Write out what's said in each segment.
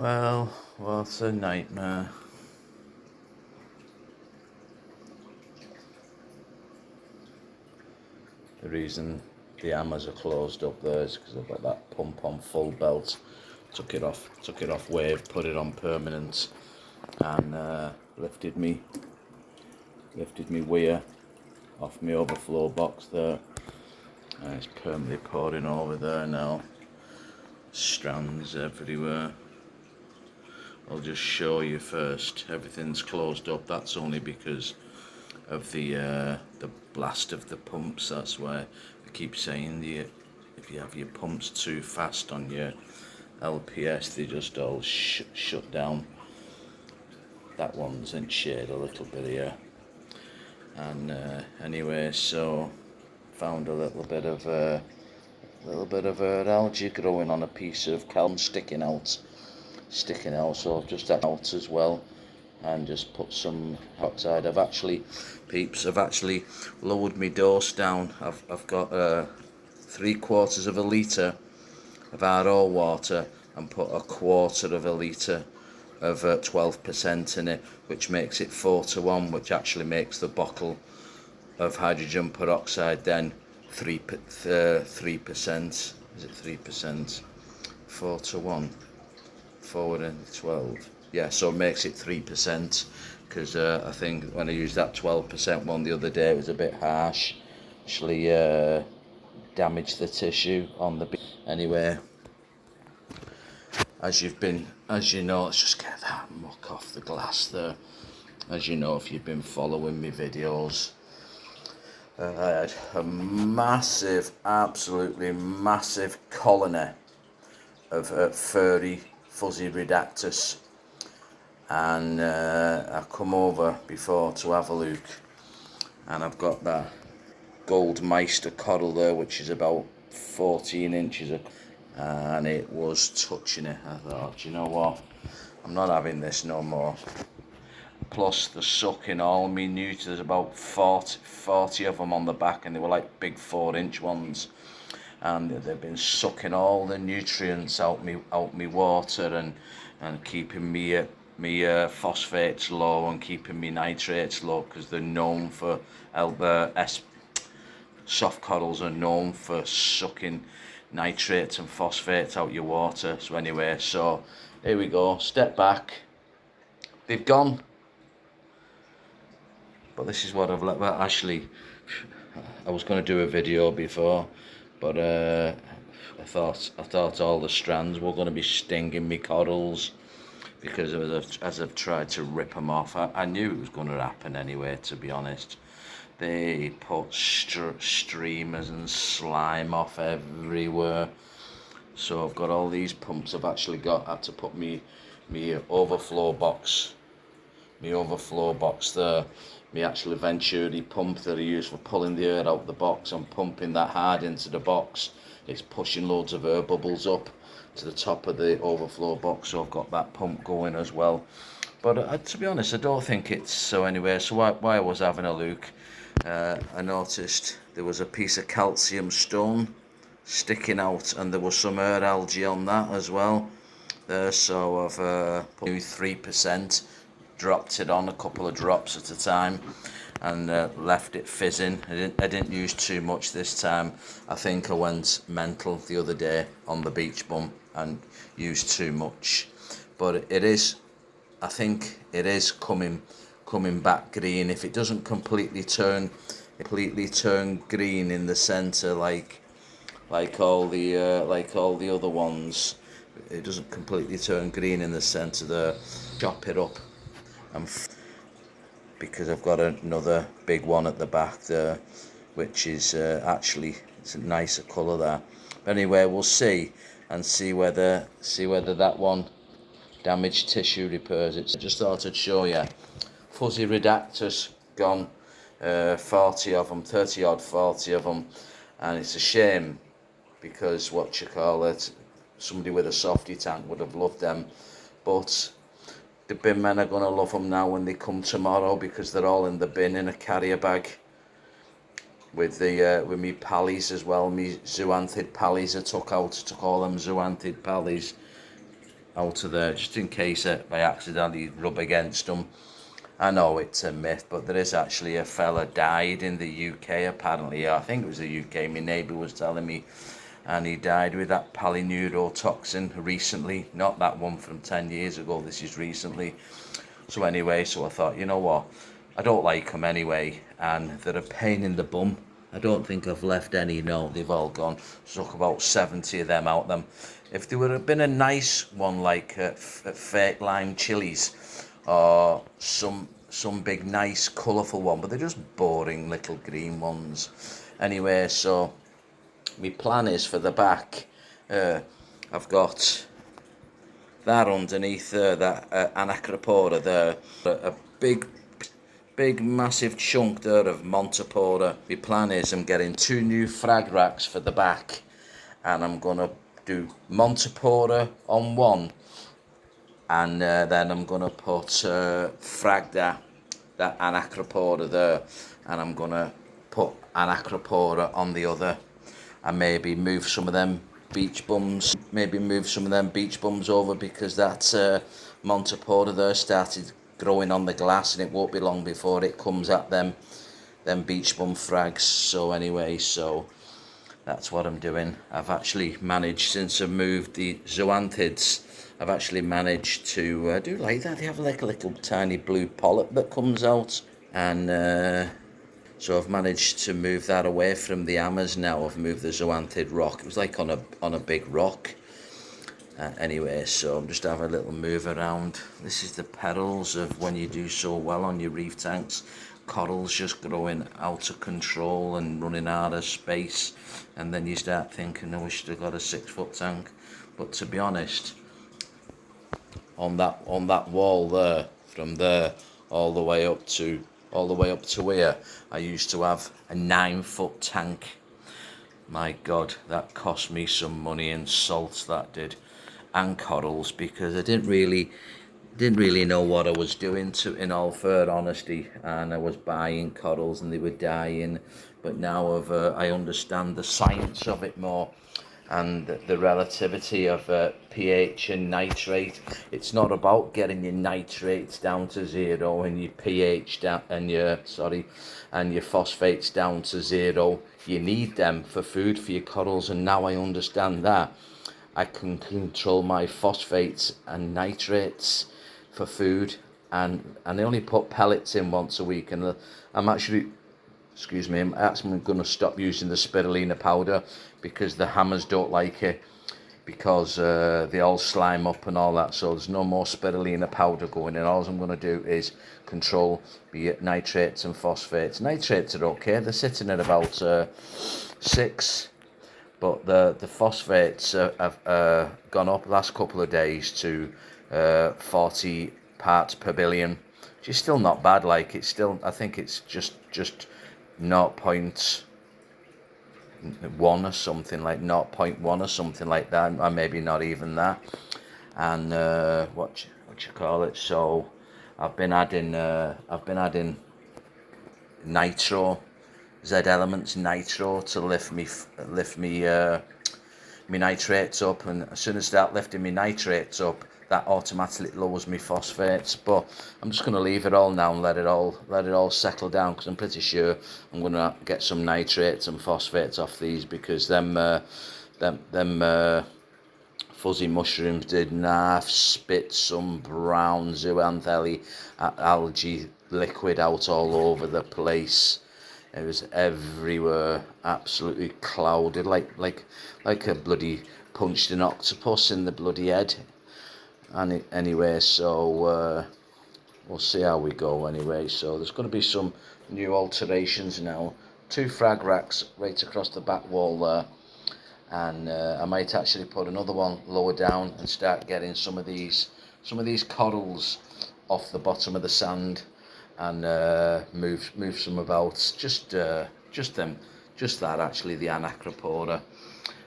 Well, what a nightmare. The reason the hammers are closed up there is because I've got that pump on full belt. Took it off wave, put it on permanent, and lifted me weir off my overflow box there. And it's permanently pouring over there now. Strands everywhere. I'll just show you first. Everything's closed up. That's only because of the blast of the pumps. That's why I keep saying if you have your pumps too fast on your LPS, they just all shut down. That one's in shade a little bit here. And anyway, so found a little bit of algae growing on a piece of calm sticking out. So I've just that out as well, and just put some oxide. I've actually lowered my dose down. I've got 3/4 of a litre of RO water and put 1/4 of a litre of 12% in it, which makes it 4:1, which actually makes the bottle of hydrogen peroxide then 3%. Is it 3%? 4:1. 4 and 12. Yeah, so it makes it 3%, because I think when I used that 12% one the other day, it was a bit harsh. Actually damaged the tissue on the anyway. As you know, let's just get that muck off the glass there. As you know, if you've been following me videos, I had a absolutely massive colony of furry fuzzy redactors, and I come over before to have a look, and I've got that gold Meister coral there, which is about 14 inches, and it was touching it. I thought, you know what, I'm not having this no more. Plus they're sucking all me nutrients. There's about 40 of them on the back, and they were like big 4-inch ones, and they've been sucking all the nutrients out me water, and keeping me phosphates low and keeping me nitrates low, because they're known for soft corals are known for sucking nitrates and phosphates out your water. So anyway, so here we go. Step back. They've gone. But this is what I've let. Well, actually, I was going to do a video before, but I thought all the strands were going to be stinging me corals, because as I've tried to rip them off, I knew it was going to happen anyway, to be honest. They put streamers and slime off everywhere. So I've got all these pumps. I've actually had to put me overflow box there. Me actually Venturi pump that I use for pulling the air out the box. I'm pumping that hard into the box. It's pushing loads of air bubbles up to the top of the overflow box, so I've got that pump going as well. But to be honest, I don't think it's so anyway. So while I was having a look, I noticed there was a piece of calcium stone sticking out, and there was some air algae on that as well. So I've put 3%. Dropped it on a couple of drops at a time, and left it fizzing. I didn't use too much this time. I think I went mental the other day on the beach bum and used too much. But I think it is coming back green. If it doesn't completely turn green in the centre like all the other ones, it doesn't completely turn green in the centre there, chop it up. Because I've got another big one at the back there, which is actually, it's a nicer colour there. But anyway, we'll see whether that one damaged tissue repairs it. I just thought I'd show you. Fuzzy redactors gone, 40 of them, 30 odd 40 of them, and it's a shame, because somebody with a softy tank would have loved them, but the bin men are going to love them now when they come tomorrow, because they're all in the bin in a carrier bag with me pallies as well. Me zoanthid pallies I took all them zoanthid pallies. out of there, just in case I accidentally rub against them. I know it's a myth, but there is actually a fella died in the UK apparently. I think it was the UK, my neighbour was telling me, and he died with that polyneurotoxin recently. Not that one from 10 years ago, this is recently. So anyway, so I thought, you know what, I don't like them anyway, and they're a pain in the bum. I don't think I've left any, no, they've all gone. Took about 70 of them out of them. If there would have been a nice one like fake lime chilies, or some big nice colourful one, but they're just boring little green ones. Anyway, so my plan is for the back, I've got that underneath there, that Anacropora there, a big massive chunk there of Montipora. My plan is I'm getting 2 new frag racks for the back, and I'm gonna do Montipora on one, and then I'm gonna put frag that Anacropora there, and I'm gonna put Anacropora on the other, and maybe move some of them beach bums over, because that Montipora there started growing on the glass, and it won't be long before it comes at them beach bum frags. So anyway, so that's what I'm doing. I've actually managed, since I've moved the zoanthids, I've actually managed to do like that. They have like a little tiny blue polyp that comes out, and so I've managed to move that away from the ammers now. I've moved the zoanthid rock. It was like on a big rock. Anyway, so I'm just having a little move around. This is the perils of when you do so well on your reef tanks. Corals just growing out of control and running out of space, and then you start thinking, I wish I'd got a 6-foot tank. But to be honest, on that wall there, from there all the way up to here, I used to have a 9-foot tank. My God, that cost me some money in salt, that did, and corals, because I didn't really know what I was doing, to, in all fair honesty, and I was buying corals and they were dying. But now I understand the science of it more, and the relativity of pH and nitrate. It's not about getting your nitrates down to 0 and your pH down, and your phosphates down to 0. You need them for food for your corals, and now I understand that. I can control my phosphates and nitrates for food, and I only put pellets in once a week, and I'm actually going to stop using the spirulina powder, because the hammers don't like it, because they all slime up and all that. So there's no more spirulina powder going in. All I'm going to do is control the nitrates and phosphates. Nitrates are okay, they're sitting at about 6, but the phosphates have gone up the last couple of days to 40 parts per billion, which is still not bad. Like, it's still, I think it's just 0.1 or something, like 0.1 or something like that, or maybe not even that. And what you call it, so I've been adding nitro, Z Elements nitro, to lift me nitrates up, and as soon as I start lifting me nitrates up, that automatically lowers me phosphates. But I'm just going to leave it all now and let it all settle down, because I'm pretty sure I'm going to get some nitrates and phosphates off these, because them fuzzy mushrooms did spit some brown zoanthid algae liquid out all over the place. It was everywhere, absolutely clouded, like a bloody punched an octopus in the bloody head. And anyway, so we'll see how we go anyway. So there's going to be some new alterations now. 2 frag racks right across the back wall there, and I might actually put another one lower down and start getting some of these corals off the bottom of the sand, and move some about. Just that actually, the Anacropora.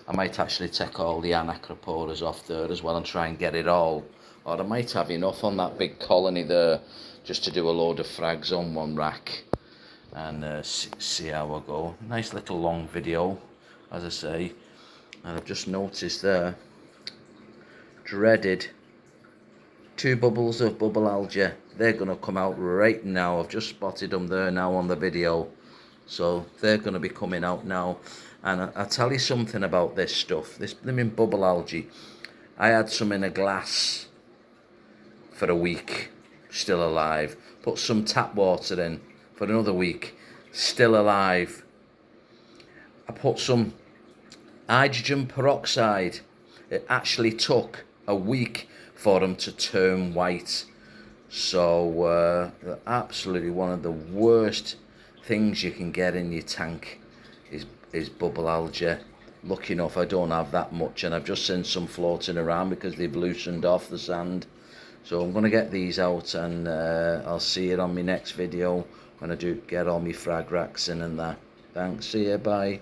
I might actually take all the Anacroporas off there as well and try and get it all, or I might have enough on that big colony there just to do a load of frags on one rack, and see how I go. Nice little long video, as I say. And I've just noticed there, dreaded two bubbles of bubble algae. They're going to come out right now. I've just spotted them there now on the video. So they're going to be coming out now. And I'll tell you something about this stuff. This blooming bubble algae. I had some in a glass for a week, still alive. Put some tap water in for another week, still alive. I put some hydrogen peroxide. It actually took a week for them to turn white. So they're absolutely one of the worst things you can get in your tank is bubble algae. Lucky enough I don't have that much, and I've just seen some floating around because they've loosened off the sand. So I'm going to get these out, and I'll see it on my next video when I do get all my frag racks in and that. Thanks, see you, bye.